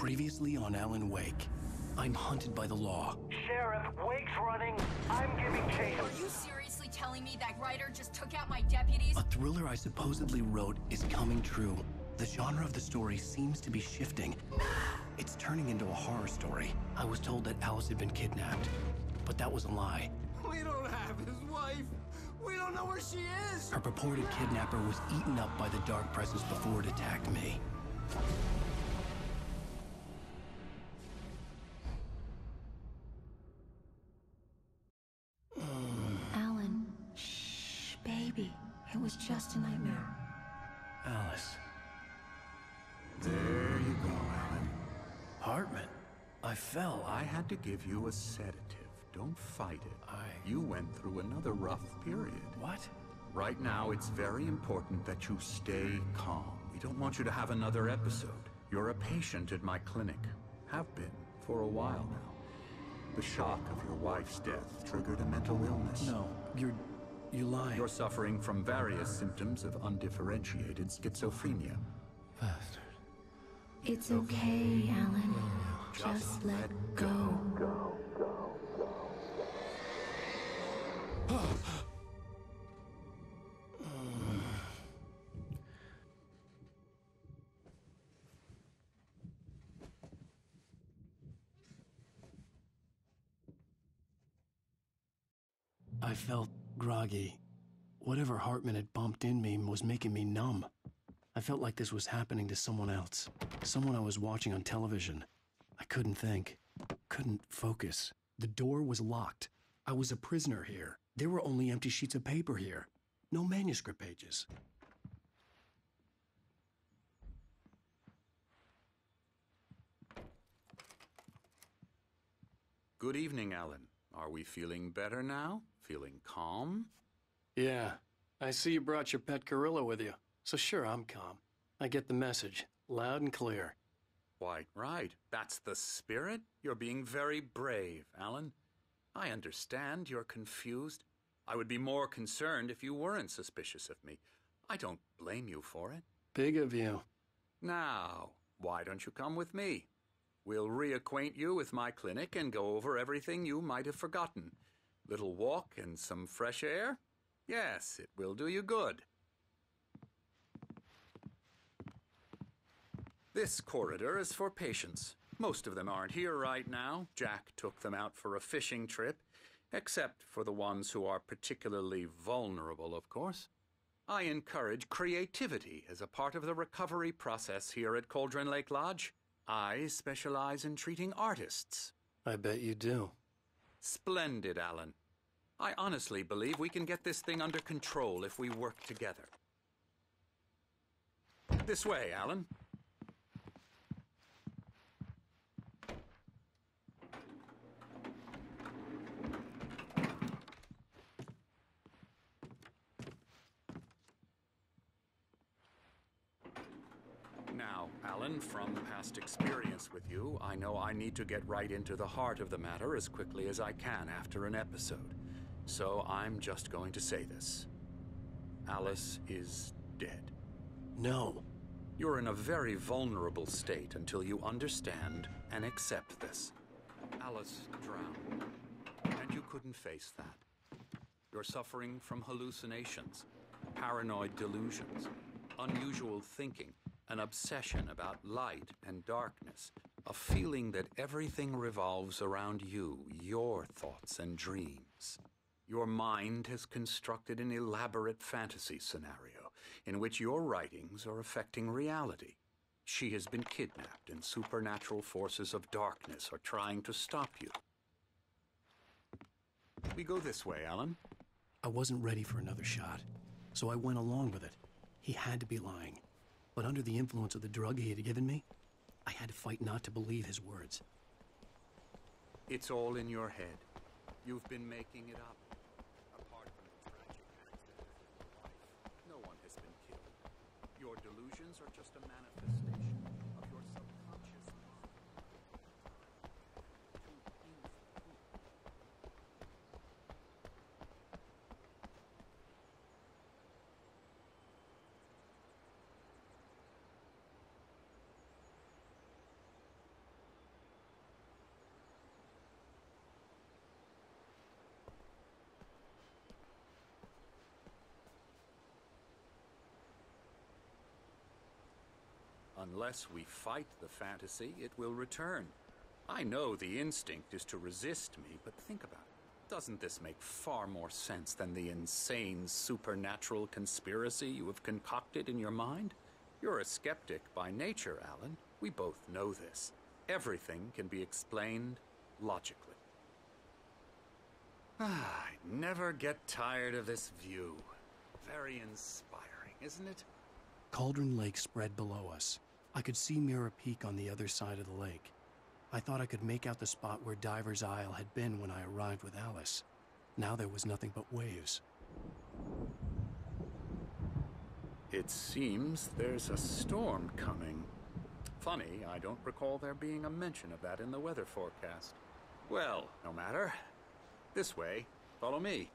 Previously on Alan Wake. I'm hunted by the law. Sheriff, Wake's running. I'm giving chase. Are you seriously telling me that writer just took out my deputies? A thriller I supposedly wrote is coming true. The genre of the story seems to be shifting. It's turning into a horror story. I was told that Alice had been kidnapped, but that was a lie. We don't have his wife. We don't know where she is. Her purported kidnapper was eaten up by the dark presence before it attacked me. Alan, shh, baby. It was just a nightmare. Alice. There you go, Alan. Hartman. I fell. I had to give you a sedative. Don't fight it. You went through another rough period. What? Right now, it's very important that you stay calm. We don't want you to have another episode. You're a patient at my clinic. Have been for a while now. The shock of your wife's death triggered a mental illness. No, you're lying. You're suffering from various symptoms of undifferentiated schizophrenia. Bastard. It's okay, Alan. Just let go. I felt groggy. Whatever Hartman had bumped in me was making me numb. I felt like this was happening to someone else. Someone I was watching on television. I couldn't think. Couldn't focus. The door was locked. I was a prisoner here. There were only empty sheets of paper here. No manuscript pages. Good evening, Alan. Are we feeling better now? Feeling calm? Yeah. I see you brought your pet gorilla with you. So sure, I'm calm. I get the message. Loud and clear. Quite right. That's the spirit. You're being very brave, Alan. I understand you're confused. I would be more concerned if you weren't suspicious of me. I don't blame you for it. Big of you. Now, why don't you come with me? We'll reacquaint you with my clinic and go over everything you might have forgotten. Little walk and some fresh air? Yes, it will do you good. This corridor is for patients. Most of them aren't here right now. Jack took them out for a fishing trip, except for the ones who are particularly vulnerable, of course. I encourage creativity as a part of the recovery process here at Cauldron Lake Lodge. I specialize in treating artists. I bet you do. Splendid, Alan. I honestly believe we can get this thing under control if we work together. This way, Alan. Now, Alan, from past experience with you, I know I need to get right into the heart of the matter as quickly as I can after an episode. So I'm just going to say this. Alice is dead. No. You're in a very vulnerable state until you understand and accept this. Alice drowned, and you couldn't face that. You're suffering from hallucinations, paranoid delusions, unusual thinking, an obsession about light and darkness, a feeling that everything revolves around you, your thoughts and dreams. Your mind has constructed an elaborate fantasy scenario in which your writings are affecting reality. She has been kidnapped and supernatural forces of darkness are trying to stop you. We go this way, Alan. I wasn't ready for another shot, so I went along with it. He had to be lying. But under the influence of the drug he had given me, I had to fight not to believe his words. It's all in your head. You've been making it up. Apart from the tragic accident of your life, no one has been killed. Your delusions are just a manifestation of your subconscious mind. Unless we fight the fantasy, it will return. I know the instinct is to resist me, but think about it. Doesn't this make far more sense than the insane supernatural conspiracy you have concocted in your mind? You're a skeptic by nature, Alan. We both know this. Everything can be explained logically. I never get tired of this view. Very inspiring, isn't it? Cauldron Lake spread below us. I could see Mirror Peak on the other side of the lake. I thought I could make out the spot where Diver's Isle had been when I arrived with Alice. Now there was nothing but waves. It seems there's a storm coming. Funny, I don't recall there being a mention of that in the weather forecast. Well, no matter. This way. Follow me.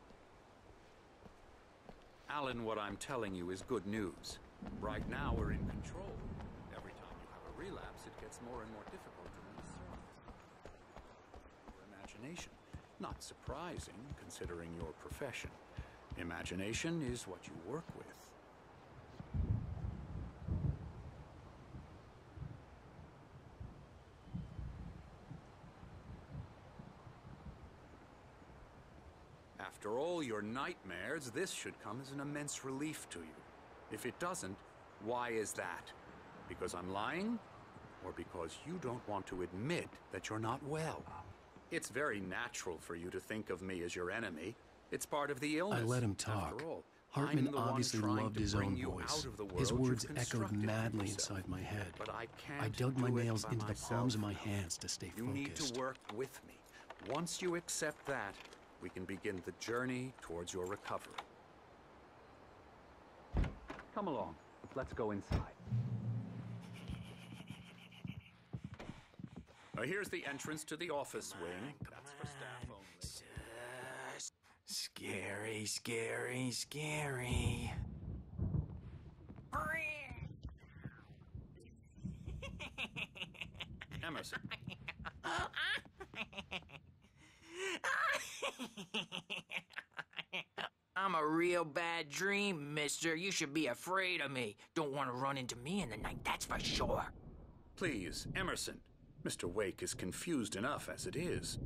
Alan, what I'm telling you is good news. Right now, we're in control. Every time you have a relapse, it gets more and more difficult to discern. Your imagination. Not surprising, considering your profession. Imagination is what you work with. After all your nightmares, this should come as an immense relief to you. If it doesn't, why is that? Because I'm lying? Or because you don't want to admit that you're not well? It's very natural for you to think of me as your enemy. It's part of the illness. I let him talk. After all, Hartman I'm the one obviously trying loved to his bring own you voice. out of the His world words you've echoed constructed for madly yourself. inside my head. But I can't I dug my do it nails by into the myself. palms of my hands to stay You need focused. to work with me. Once you accept that, we can begin the journey towards your recovery. Come along. Let's go inside. Here's the entrance to the office wing. That's for staff only. Scary, scary, scary. Emerson. I'm a real bad dream, mister. You should be afraid of me. Don't want to run into me in the night, that's for sure. Please, Emerson. Mr. Wake is confused enough as it is.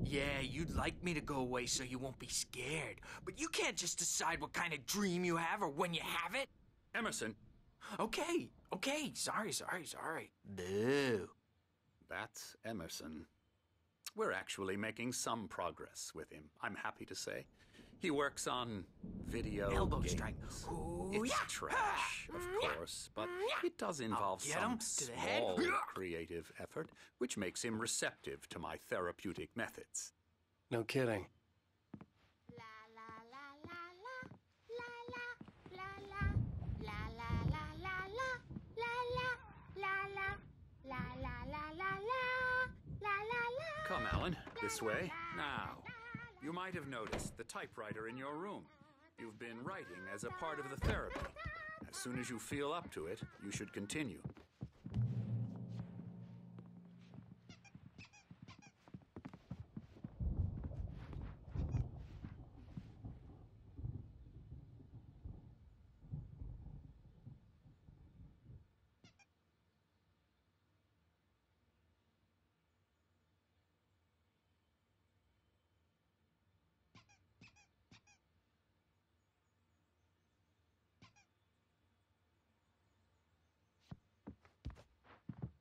Yeah, you'd like me to go away so you won't be scared. But you can't just decide what kind of dream you have or when you have it. Emerson. Okay. Sorry. Boo. That's Emerson. We're actually making some progress with him, I'm happy to say. He works on video Elbow games. strike. Ooh, It's yeah. trash, of course, but it does involve get some him to the head. small creative effort, which makes him receptive to my therapeutic methods. No kidding. Come, Alan, this way. Now, you might have noticed the typewriter in your room. You've been writing as a part of the therapy. As soon as you feel up to it, you should continue.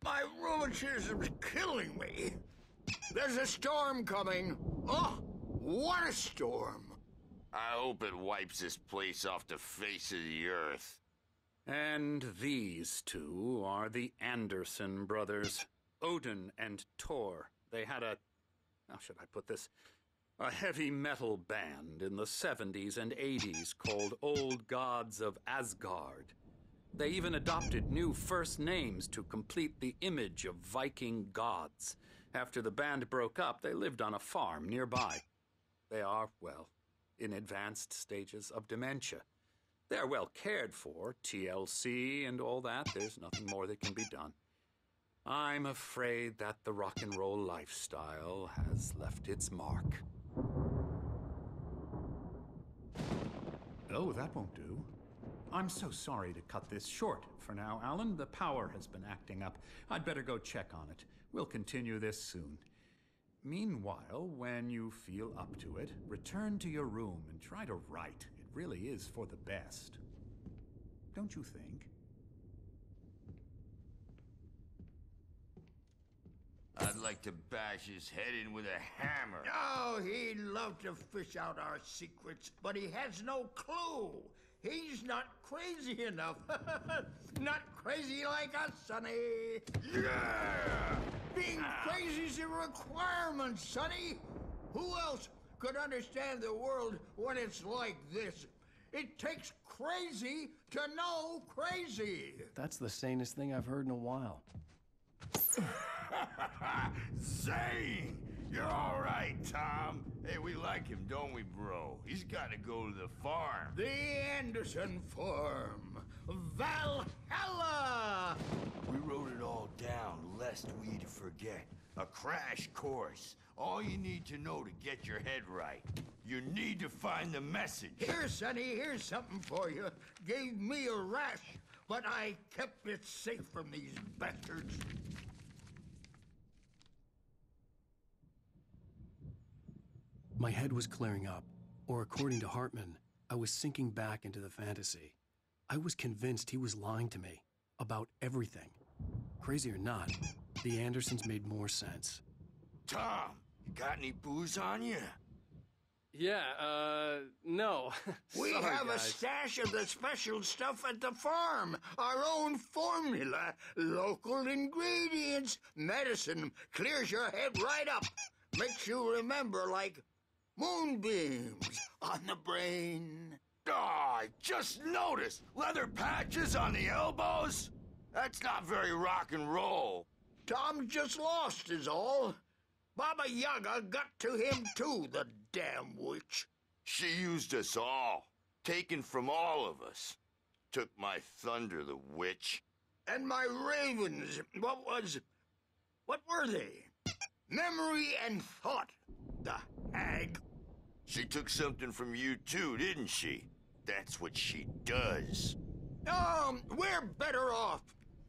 My rheumatism's killing me. There's a storm coming. Oh, what a storm. I hope it wipes this place off the face of the earth. And these two are the Anderson brothers, Odin and Tor. They had how should I put this? A heavy metal band in the 70s and 80s called Old Gods of Asgard. They even adopted new first names to complete the image of Viking gods. After the band broke up, they lived on a farm nearby. They are, well, in advanced stages of dementia. They're well cared for, TLC and all that. There's nothing more that can be done. I'm afraid that the rock and roll lifestyle has left its mark. Oh, that won't do. I'm so sorry to cut this short for now, Alan. The power has been acting up. I'd better go check on it. We'll continue this soon. Meanwhile, when you feel up to it, return to your room and try to write. It really is for the best. Don't you think? I'd like to bash his head in with a hammer. Oh, he'd love to fish out our secrets, but he has no clue. He's not crazy enough. Not crazy like us, Sonny. Yeah! Being crazy's a requirement, Sonny. Who else could understand the world when it's like this? It takes crazy to know crazy. That's the sanest thing I've heard in a while. Zane! You're all right, Tom. Hey, we like him, don't we, bro? He's got to go to the farm. The Anderson Farm. Valhalla! We wrote it all down, lest we forget. A crash course. All you need to know to get your head right. You need to find the message. Here, Sonny, here's something for you. Gave me a rash, but I kept it safe from these bastards. My head was clearing up, or according to Hartman, I was sinking back into the fantasy. I was convinced he was lying to me about everything. Crazy or not, the Andersons made more sense. Tom, you got any booze on you? Yeah, no. We Sorry, have a guys. stash of the special stuff at the farm. Our own formula. Local ingredients. Medicine clears your head right up. Makes you remember like moonbeams on the brain. Oh, I just noticed. Leather patches on the elbows? That's not very rock and roll. Tom's just lost is all. Baba Yaga got to him too, the damn witch. She used us all. Taken from all of us. Took my thunder, the witch. And my ravens, what were they? Memory and thought, the hag. She took something from you too, didn't she? That's what she does. We're better off.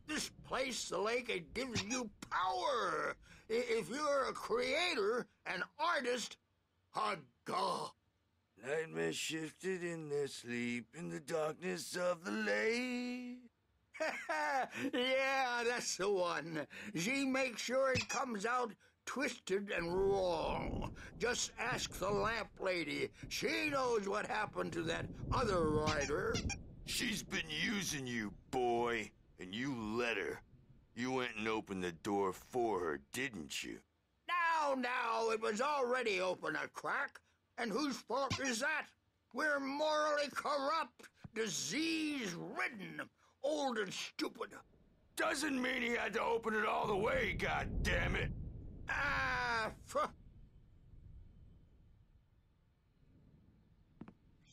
This place, the lake, it gives you power. If you're a creator, an artist, a god. Nightmare shifted in their sleep in the darkness of the lake. Yeah, that's the one. She makes sure it comes out twisted and wrong. Just ask the lamp lady. She knows what happened to that other writer. She's been using you, boy, and you let her. You went and opened the door for her, didn't you? Now, it was already open a crack. And whose fault is that? We're morally corrupt, disease-ridden, old and stupid. Doesn't mean he had to open it all the way, goddammit.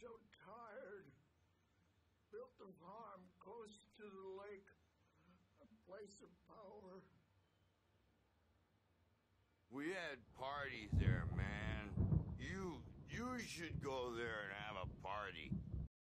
So tired. Built the farm close to the lake. A place of power. We had parties there, man. You should go there and have a party.